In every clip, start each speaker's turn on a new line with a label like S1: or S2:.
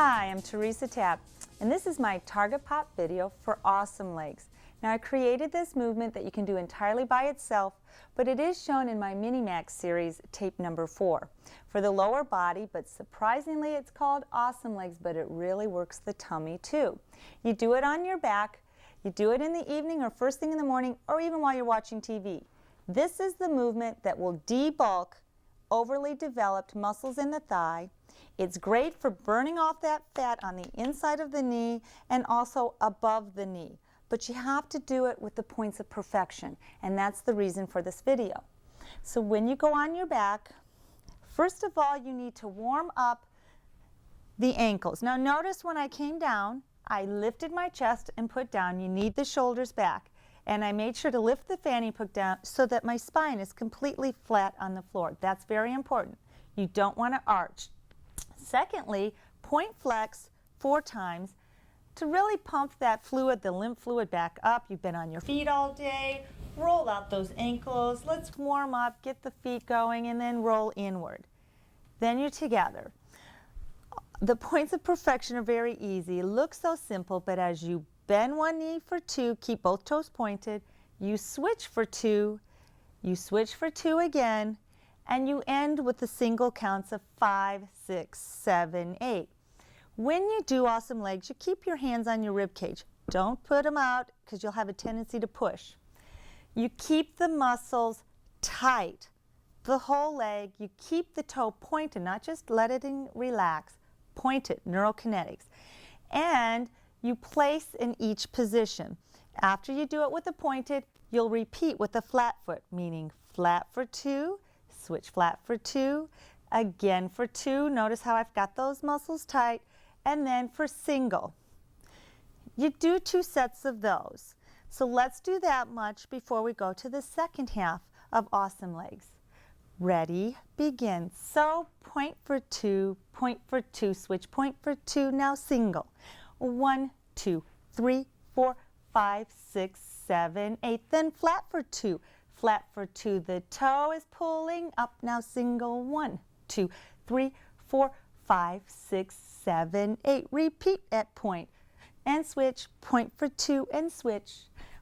S1: Hi, I'm T-TAPP, and this is my target pop video for awesome legs. Now I created this movement that you can do entirely by itself, but it is shown in my Mini-Max series, tape number 4, for the lower body, but surprisingly it's called awesome legs, but it really works the tummy too. You do it on your back, you do it in the evening or first thing in the morning, or even while you're watching TV. This is the movement that will debulk overly developed muscles in the thigh. It's great for burning off that fat on the inside of the knee and also above the knee. But you have to do it with the points of perfection, and that's the reason for this video. So when you go on your back, first of all you need to warm up the ankles. Now notice when I came down, I lifted my chest and put down. You need the shoulders back. And I made sure to lift the fanny puck down so that my spine is completely flat on the floor. That's very important. You don't want to arch. Secondly, point flex 4 times to really pump that fluid, the lymph fluid, back up. You've been on your feet all day. Roll out those ankles. Let's warm up, get the feet going, and then roll inward. Then you're together. The points of perfection are very easy. It looks so simple, but as you bend one knee for 2, keep both toes pointed, you switch for 2, you switch for 2 again, and you end with the single counts of 5, 6, 7, 8. When you do awesome legs, you keep your hands on your rib cage. Don't put them out because you'll have a tendency to push. You keep the muscles tight, the whole leg. You keep the toe pointed, not just let it relax. Point it, neurokinetics. And you place in each position. After you do it with the pointed, you'll repeat with the flat foot, meaning flat for 2, switch flat for 2, again for 2. Notice how I've got those muscles tight. And then for single. You do 2 sets of those. So let's do that much before we go to the second half of awesome legs. Ready, begin. So point for 2, switch point for 2, now single. 1, 2, 3, 4, 5, 6, 7, 8. Then flat for 2. Flat for 2. The toe is pulling up. Now single. 1, 2, 3, 4, 5, 6, 7, 8. Repeat at point and switch. Point for 2 and switch.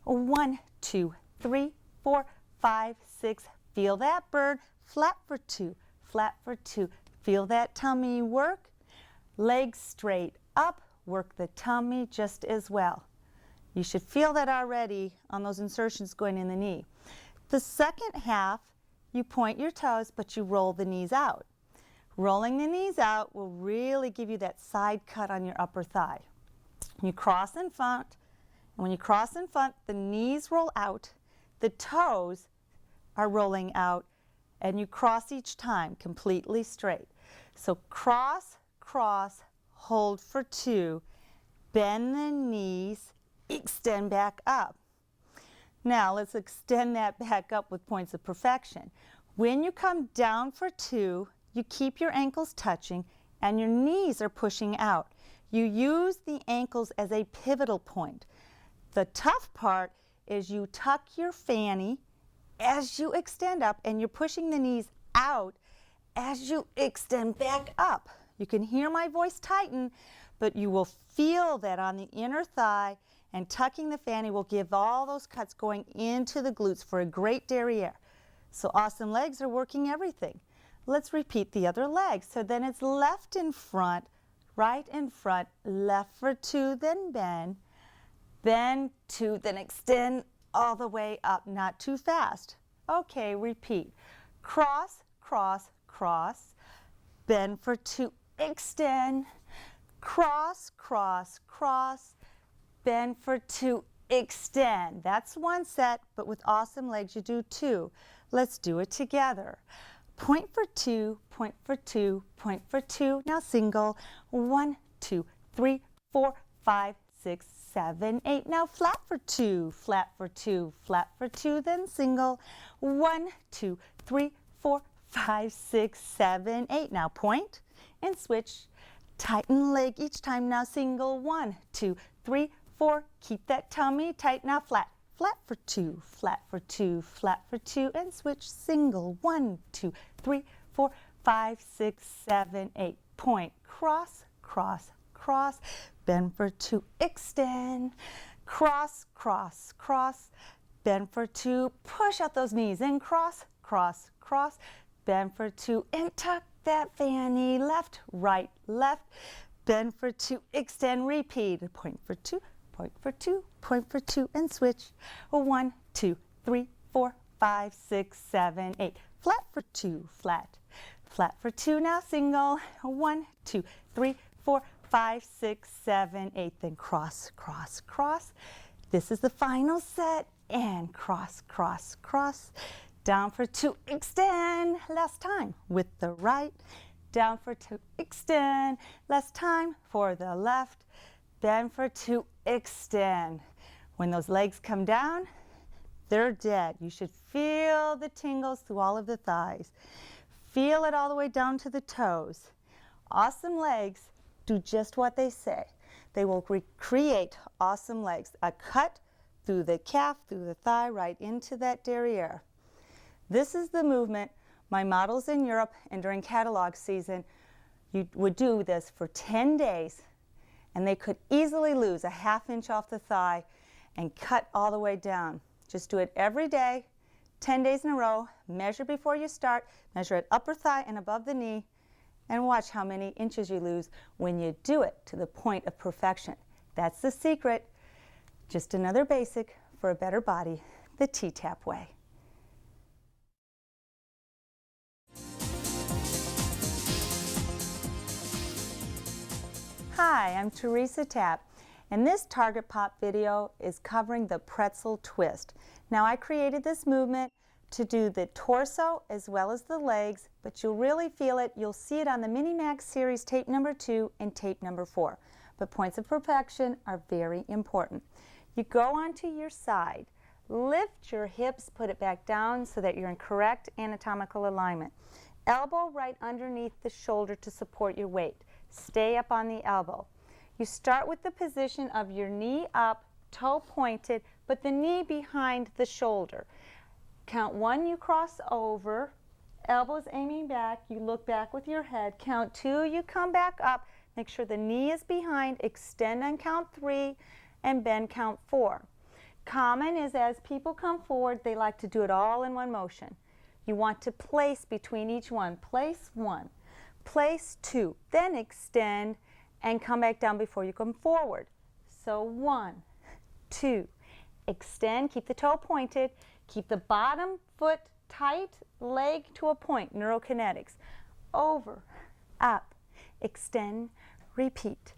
S1: 1, 2, 3, 4, 5, 6. Feel that bird. Flat for 2. Flat for 2. Feel that tummy work. Legs straight up. Work the tummy just as well. You should feel that already on those insertions going in the knee. The second half, you point your toes, but you roll the knees out. Rolling the knees out will really give you that side cut on your upper thigh. You cross in front, and when you cross in front, the knees roll out, the toes are rolling out, and you cross each time completely straight. So cross, cross, hold for 2, bend the knees, extend back up. Now let's extend that back up with points of perfection. When you come down for 2, you keep your ankles touching and your knees are pushing out. You use the ankles as a pivotal point. The tough part is you tuck your fanny as you extend up and you're pushing the knees out as you extend back up. You can hear my voice tighten, but you will feel that on the inner thigh, and tucking the fanny will give all those cuts going into the glutes for a great derriere. So awesome legs are working everything. Let's repeat the other leg. So then it's left in front, right in front, left for 2, then bend, bend 2, then extend all the way up, not too fast. Okay, repeat. Cross, cross, cross, bend for 2, extend, cross, cross, cross, bend for 2, extend. That's one set, but with awesome legs you do 2. Let's do it together. Point for 2, point for 2, point for 2. Now single. 1, 2, 3, 4, 5, 6, 7, 8. Now flat for 2, flat for 2, flat for 2, then single. 1, 2, 3, 4, 5, 6, 7, 8. Now point and switch. Tighten leg each time. Now single. 1, 2, 3, 4. Keep that tummy tight. Now flat. Flat for 2, flat for 2, flat for 2, and switch. Single. 1, 2, 3, 4, 5, 6, 7, 8. Point. Cross, cross, cross, bend for 2, extend, cross, cross, cross, bend for 2, push out those knees, and cross, cross, cross, bend for 2, and tuck that fanny, left, right, left, bend for 2, extend, repeat, point for 2, point for 2, point for 2, and switch. 1, 2, 3, 4, 5, 6, 7, 8. Flat for 2, flat. Flat for 2, now single. 1, 2, 3, 4, 5, 6, 7, 8. Then cross, cross, cross. This is the final set. And cross, cross, cross. Down for 2, extend. Last time with the right. Down for 2, extend. Last time for the left. Bend for 2, extend. When those legs come down, they're dead. You should feel the tingles through all of the thighs. Feel it all the way down to the toes. Awesome legs do just what they say. They will recreate awesome legs. A cut through the calf, through the thigh, right into that derriere. This is the movement my models in Europe and during catalog season, you would do this for 10 days and they could easily lose a ½ inch off the thigh and cut all the way down. Just do it every day, 10 days in a row. Measure before you start, measure at upper thigh and above the knee, and watch how many inches you lose when you do it to the point of perfection. That's the secret. Just another basic for a better body, the T-TAPP way. Hi, I'm Teresa Tapp, and this Target Pop video is covering the pretzel twist. Now, I created this movement to do the torso as well as the legs, but you'll really feel it. You'll see it on the Mini Max series tape number 2 and tape number 4. But points of perfection are very important. You go onto your side, lift your hips, put it back down so that you're in correct anatomical alignment. Elbow right underneath the shoulder to support your weight. Stay up on the elbow. You start with the position of your knee up, toe pointed, but the knee behind the shoulder. Count 1, you cross over, elbows aiming back, you look back with your head. Count 2, you come back up, make sure the knee is behind, extend on count 3, and bend count 4. Common is as people come forward, they like to do it all in one motion. You want to place between each one. Place 1, place 2, then extend and come back down before you come forward. So 1, 2, extend, keep the toe pointed, keep the bottom foot tight, leg to a point, neurokinetics. Over, up, extend, repeat.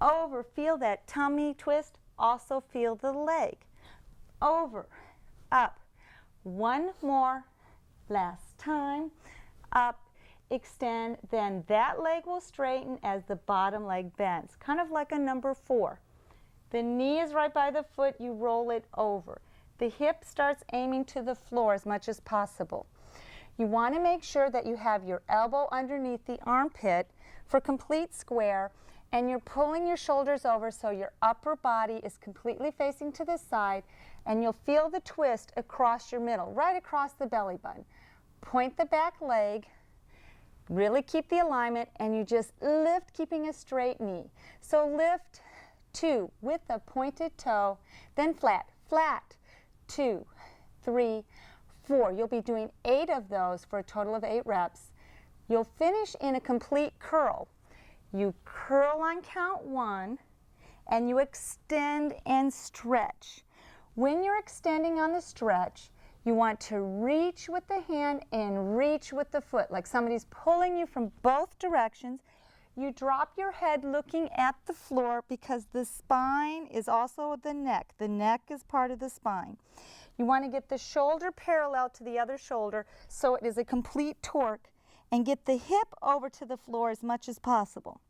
S1: Over, feel that tummy twist, also feel the leg. Over, up, 1 more, last time, up, extend, then that leg will straighten as the bottom leg bends, kind of like a number 4. The knee is right by the foot, you roll it over. The hip starts aiming to the floor as much as possible. You want to make sure that you have your elbow underneath the armpit for complete square, and you're pulling your shoulders over so your upper body is completely facing to the side, and you'll feel the twist across your middle, right across the belly button. Point the back leg, really keep the alignment, and you just lift, keeping a straight knee. So lift 2 with a pointed toe, then flat, flat, 2, 3, 4. You'll be doing 8 of those for a total of 8 reps. You'll finish in a complete curl. You curl on count 1, and you extend and stretch. When you're extending on the stretch, you want to reach with the hand and reach with the foot, like somebody's pulling you from both directions. You drop your head looking at the floor because the spine is also the neck. The neck is part of the spine. You want to get the shoulder parallel to the other shoulder so it is a complete torque, and get the hip over to the floor as much as possible.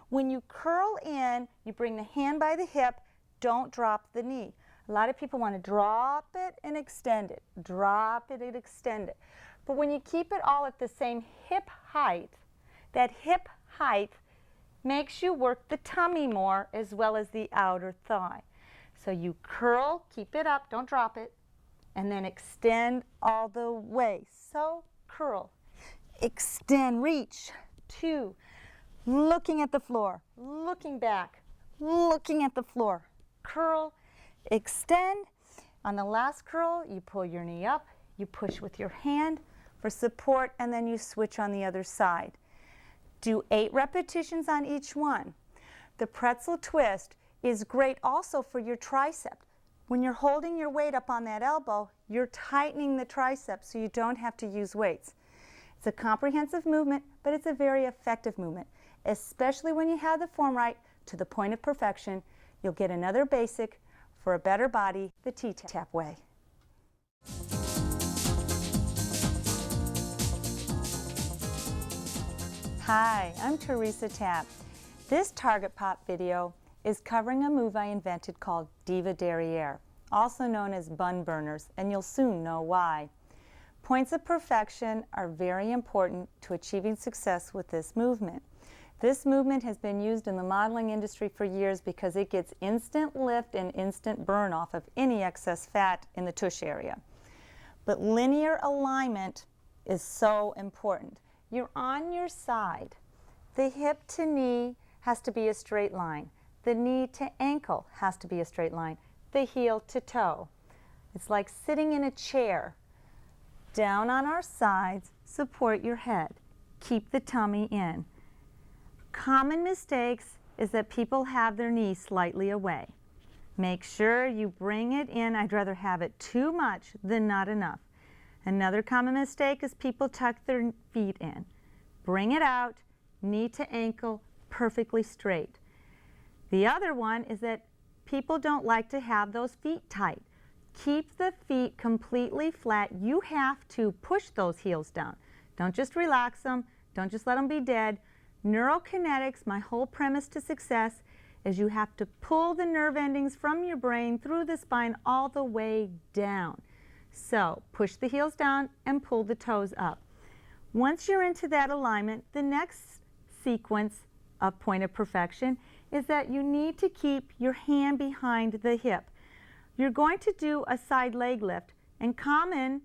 S1: When you curl in, you bring the hand by the hip, don't drop the knee. A lot of people want to drop it and extend it, drop it and extend it. But when you keep it all at the same hip height, that hip height makes you work the tummy more as well as the outer thigh. So you curl, keep it up, don't drop it, and then extend all the way. So curl, extend, reach, 2, looking at the floor, looking back, looking at the floor. Curl, extend. On the last curl, you pull your knee up, you push with your hand for support, and then you switch on the other side. Do 8 repetitions on each one. The pretzel twist is great also for your tricep. When you're holding your weight up on that elbow, you're tightening the tricep so you don't have to use weights. It's a comprehensive movement, but it's a very effective movement, especially when you have the form right to the point of perfection. You'll get another basic for a better body, the T-TAPP way. Hi, I'm Teresa Tapp. This Target Pop video is covering a move I invented called Diva derriere, also known as bun burners, and you'll soon know why. Points of perfection are very important to achieving success with this movement. This movement has been used in the modeling industry for years because it gets instant lift and instant burn off of any excess fat in the tush area. But linear alignment is so important. You're on your side. The hip to knee has to be a straight line. The knee to ankle has to be a straight line. The heel to toe. It's like sitting in a chair. Down on our sides, support your head. Keep the tummy in. Common mistakes is that people have their knee slightly away. Make sure you bring it in. I'd rather have it too much than not enough. Another common mistake is people tuck their feet in. Bring it out, knee to ankle, perfectly straight. The other one is that people don't like to have those feet tight. Keep the feet completely flat. You have to push those heels down. Don't just relax them. Don't just let them be dead. Neurokinetics, my whole premise to success, is you have to pull the nerve endings from your brain through the spine all the way down. So push the heels down and pull the toes up. Once you're into that alignment, the next sequence of point of perfection is that you need to keep your hand behind the hip. You're going to do a side leg lift, and common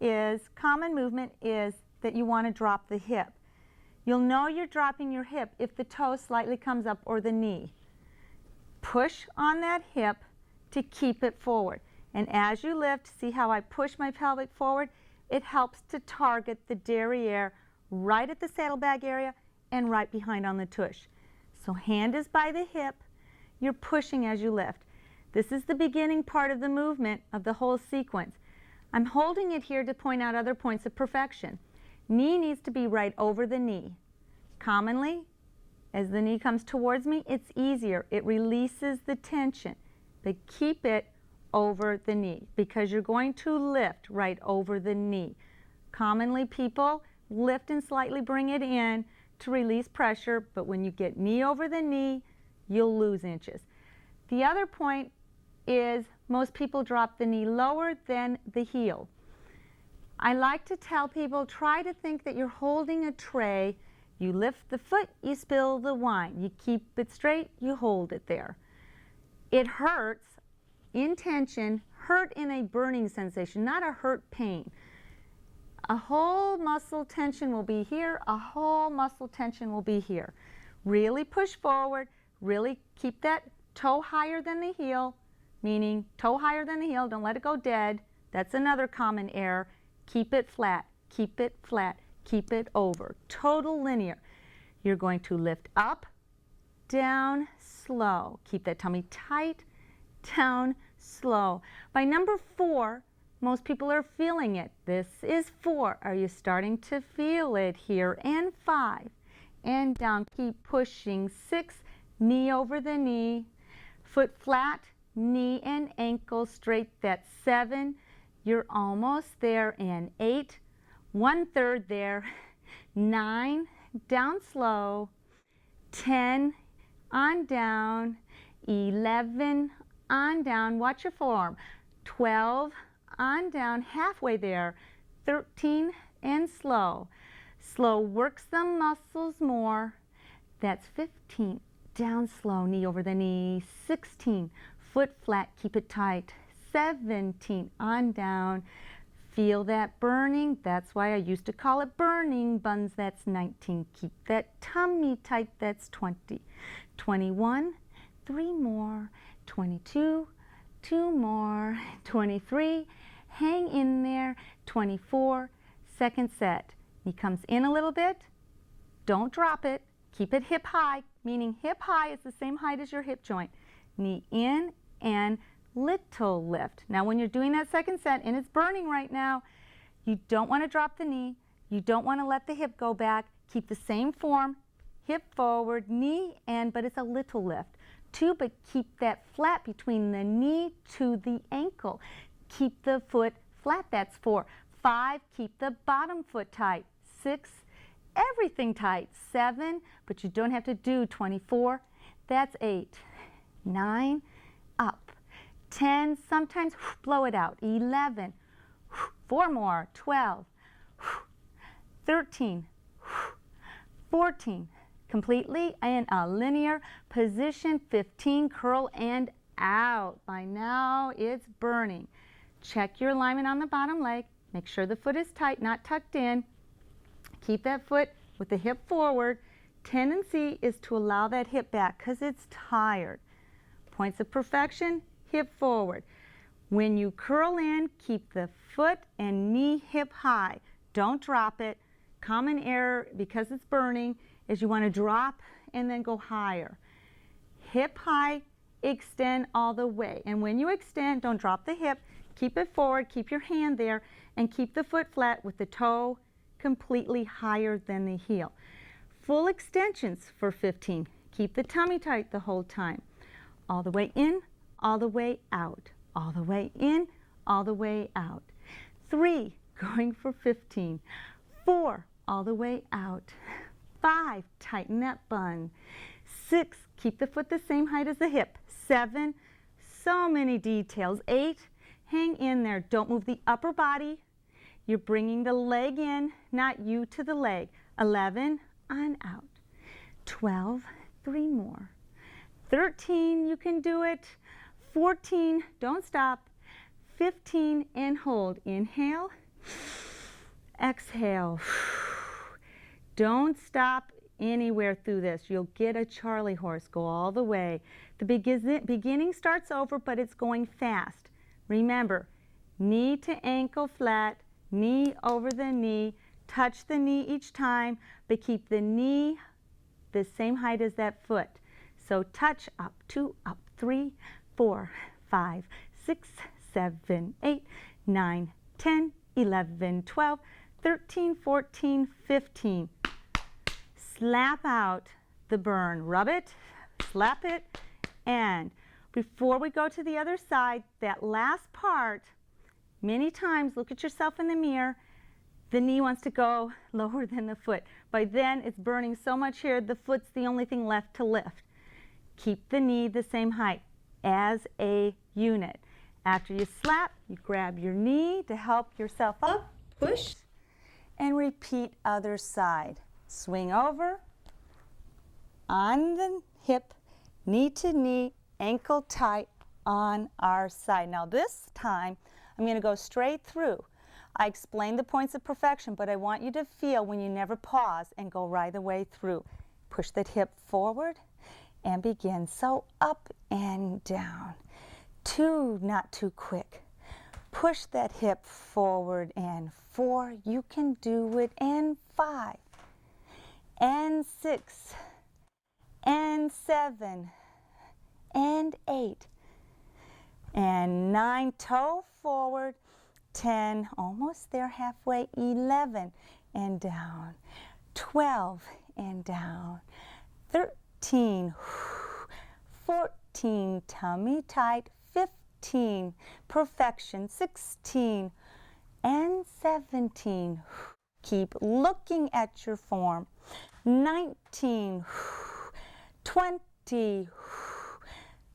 S1: movement is that you want to drop the hip. You'll know you're dropping your hip if the toe slightly comes up or the knee. Push on that hip to keep it forward. And as you lift, see how I push my pelvic forward? It helps to target the derriere right at the saddlebag area and right behind on the tush. So hand is by the hip, you're pushing as you lift. This is the beginning part of the movement of the whole sequence. I'm holding it here to point out other points of perfection. Knee needs to be right over the knee. Commonly, as the knee comes towards me, it's easier. It releases the tension, but keep it over the knee because you're going to lift right over the knee. Commonly, people lift and slightly bring it in to release pressure, but when you get knee over the knee, you'll lose inches. The other point is most people drop the knee lower than the heel. I like to tell people, try to think that you're holding a tray. You lift the foot, you spill the wine. You keep it straight, you hold it there. It hurts in tension, hurt in a burning sensation, not a hurt pain. A whole muscle tension will be here, a whole muscle tension will be here. Really push forward, really keep that toe higher than the heel, meaning toe higher than the heel, don't let it go dead. That's another common error. Keep it flat, keep it flat, keep it over. Total linear. You're going to lift up, down, slow. Keep that tummy tight, down, slow. By number 4, most people are feeling it. This is 4. Are you starting to feel it here? And 5. And down. Keep pushing. 6. Knee over the knee. Foot flat. Knee and ankle straight. That's 7. You're almost there. And 8. 1/3 there. 9. Down slow. 10. On down. 11. On down. Watch your form. 12. On down, halfway there. 13 and slow. Slow works the muscles more. That's 15. Down slow, knee over the knee. 16. Foot flat, keep it tight. 17. On down. Feel that burning? That's why I used to call it burning buns. That's 19. Keep that tummy tight. That's 20. 21, 3 more. 22, 2 more. 23, hang in there. 24, second set. Knee comes in a little bit. Don't drop it. Keep it hip high, meaning hip high is the same height as your hip joint. Knee in and little lift. Now when you're doing that second set and it's burning right now, you don't want to drop the knee. You don't want to let the hip go back. Keep the same form, hip forward, knee in, but it's a little lift. 2, but keep that flat between the knee to the ankle. Keep the foot flat. That's 4. 5, keep the bottom foot tight. 6, everything tight. 7, but you don't have to do 24. That's 8. 9, up. 10, sometimes blow it out. 11, 4 more. 12, 13, 14, completely in a linear position. 15, curl and out. By now it's burning. Check your alignment on the bottom leg. Make sure the foot is tight, not tucked in. Keep that foot with the hip forward. Tendency is to allow that hip back because it's tired. Points of perfection, hip forward. When you curl in, keep the foot and knee hip high. Don't drop it. Common error, because it's burning, is you want to drop and then go higher. Hip high, extend all the way. And when you extend, don't drop the hip. Keep it forward, keep your hand there, and keep the foot flat with the toe completely higher than the heel. Full extensions for 15. Keep the tummy tight the whole time. All the way in, all the way out. All the way in, all the way out. 3, going for 15. 4, all the way out. 5, tighten that bun. 6, keep the foot the same height as the hip. 7, so many details. 8, hang in there. Don't move the upper body. You're bringing the leg in, not you to the leg. 11, on out. 12, 3 more. 13, you can do it. 14, don't stop. 15, and hold. Inhale, exhale. Don't stop anywhere through this. You'll get a Charlie horse. Go all the way. The beginning starts over, but it's going fast. Remember, knee to ankle flat, knee over the knee. Touch the knee each time, but keep the knee the same height as that foot. So touch up, 2, up, 3, 4, 5, 6, 7, 8, 9, 10, 11, 12, 13, 14, 15. Slap out the burn. Rub it, slap it, and before we go to the other side, that last part, many times look at yourself in the mirror. The knee wants to go lower than the foot. By then, it's burning so much here, the foot's the only thing left to lift. Keep the knee the same height as a unit. After you slap, you grab your knee to help yourself up, push, and repeat other side. Swing over, on the hip, knee to knee, ankle tight on our side. Now this time, I'm going to go straight through. I explained the points of perfection, but I want you to feel when you never pause and go right the way through. Push that hip forward and begin. So up and down. 2, not too quick. Push that hip forward and 4, you can do it, and 5, and 6, and 7, and 8, and 9, toe forward. 10, almost there, halfway. 11, and down. 12, and down. 13, 14, tummy tight. 15, perfection. 16, and 17. Keep looking at your form. 19, 20,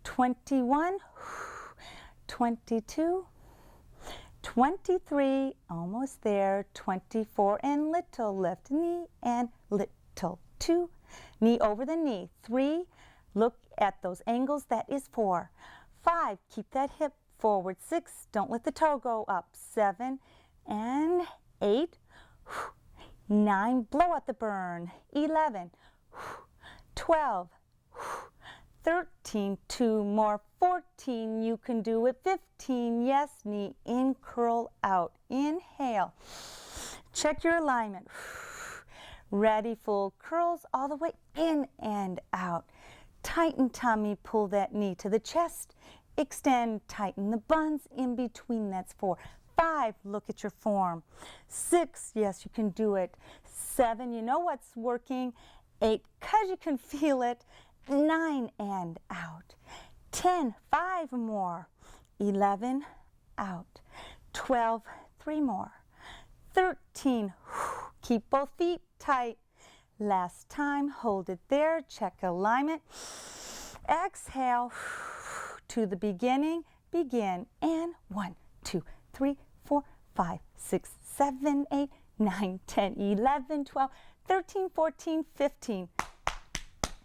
S1: 21, 22, 23, almost there. 24, and little lift, knee and little. 2, knee over the knee. 3, look at those angles, that is 4. 5, keep that hip forward. 6, don't let the toe go up. 7, and 8, 9, blow out the burn, 11, 12, 13, 2 more, 14, you can do it, 15, yes, knee in, curl out, inhale, check your alignment, ready, full curls all the way in and out, tighten tummy, pull that knee to the chest, extend, tighten the buns in between, that's 4, 5, look at your form, 6, yes, you can do it, 7, you know what's working, 8, because you can feel it, 9 and out, 10, 5 more, 11, out, 12, 3 more, 13, keep both feet tight, last time, hold it there, check alignment, exhale, to the beginning, begin, and 1, 2, 3, 4, 5, 6, 7, 8, 9, 10, 11, 12, 13, 14, 15.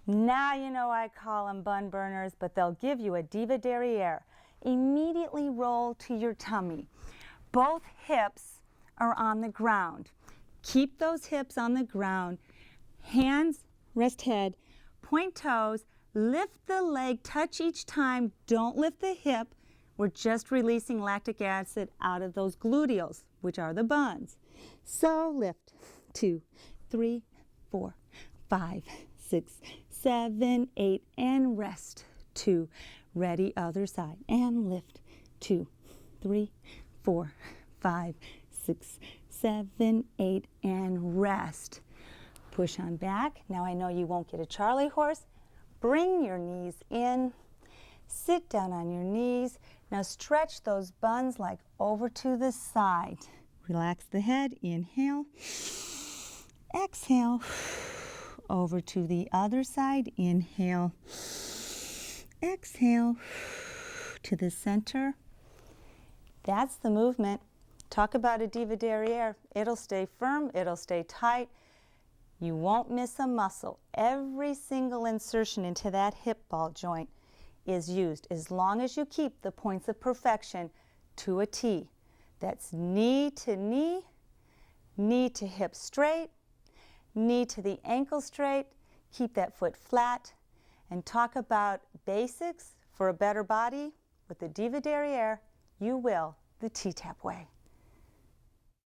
S1: Now you know I call them bun burners, but they'll give you a Diva derriere. Immediately roll to your tummy. Both hips are on the ground. Keep those hips on the ground. Hands, rest head, point toes, lift the leg, touch each time. Don't lift the hip. We're just releasing lactic acid out of those gluteals, which are the buns. So lift, 2, 3, 4, 5, 6, 7, 8, and rest, 2. Ready, other side, and lift, 2, 3, 4, 5, 6, 7, 8, and rest. Push on back. Now I know you won't get a Charlie horse. Bring your knees in. Sit down on your knees. Now stretch those buns like over to the side. Relax the head. Inhale. Exhale. Over to the other side. Inhale. Exhale. To the center. That's the movement. Talk about a Diva derriere. It'll stay firm. It'll stay tight. You won't miss a muscle. Every single insertion into that hip ball joint is used as long as you keep the points of perfection to a T. That's knee to hip straight, knee to the ankle straight, keep that foot flat, and talk about basics for a better body with the Diva derriere. You will the T-TAPP way.